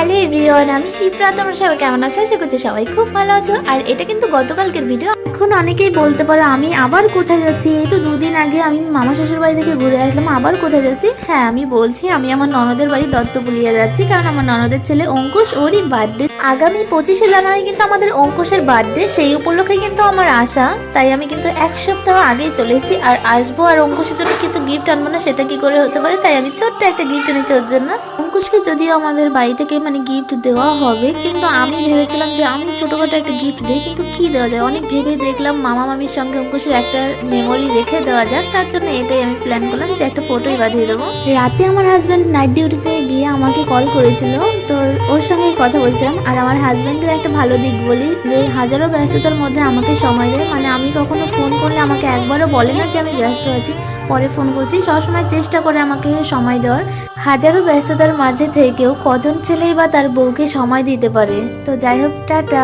Hello everyone, আমি শিপ্রা। তোমরা সবাই কেমন আছো? আশা করছি সবাই খুব ভালো আছো। আর এটা কিন্তু গতকালকের ভিডিও। এখন অনেকেই বলতে পারো আমি আবার কোথায় যাচ্ছি, এই তো দুদিন আগে আমি মামা শ্বশুর বাড়ি থেকে ঘুরে আসলাম, আবার কোথায় যাচ্ছি? হ্যাঁ, আমি বলছি আমি আমার ননদের বাড়ি দত্তপুলিয়া যাচ্ছি, কারণ আমার ননদের ছেলে অঙ্কুশ, ওরই বার্থডে আগামী 25শে জানুয়ারি কিন্তু আমাদের অঙ্কুশের বার্থডে। সেই উপলক্ষে কিন্তু আমার আসা, তাই আমি কিন্তু এক সপ্তাহ আগেই চলে এসেছি। আর আসবো, আর অঙ্কুশের জন্য কিছু গিফট আনবো না, সেটা কি করে হতে পারে? তাই আমি ছোট্ট একটা গিফট এনেছি ওর জন্য। অঙ্কুশকে যদিও আমাদের বাড়ি থেকে গিফট দেওয়া হবে, কিন্তু আমি ভেবেছিলাম যে আমি ছোটখাটো একটা গিফট দিই, কিন্তু কি দেওয়া যায় অনেক ভেবে দেখলাম মামা মামির সঙ্গে অঙ্কুশের একটা মেমোরি রেখে দেওয়া যাক। তার জন্য এটাই আমি প্ল্যান করলাম যে একটা ফটোই বাঁধিয়ে দেবো। রাতে আমার হাজব্যান্ড নাইট ডিউটিতে গিয়ে আমাকে কল করেছিল, তো ওর সঙ্গে কথা বলছিলাম। আর আমার হাজব্যান্ডের একটা ভালো দিক বলি, যে হাজারো ব্যস্ততার মধ্যে আমাকে সময় দেয়। আমি কখনো ফোন করলে আমাকে একবারও বলে না যে আমি ব্যস্ত আছি, পরে ফোন করছি। সবসময় চেষ্টা করে আমাকে সময় দেওয়ার। হাজারো ব্যস্ততার মাঝে থেকেও কজন ছেলেই বা তার বউকে সময় দিতে পারে। তো যাই হোক, টাটা।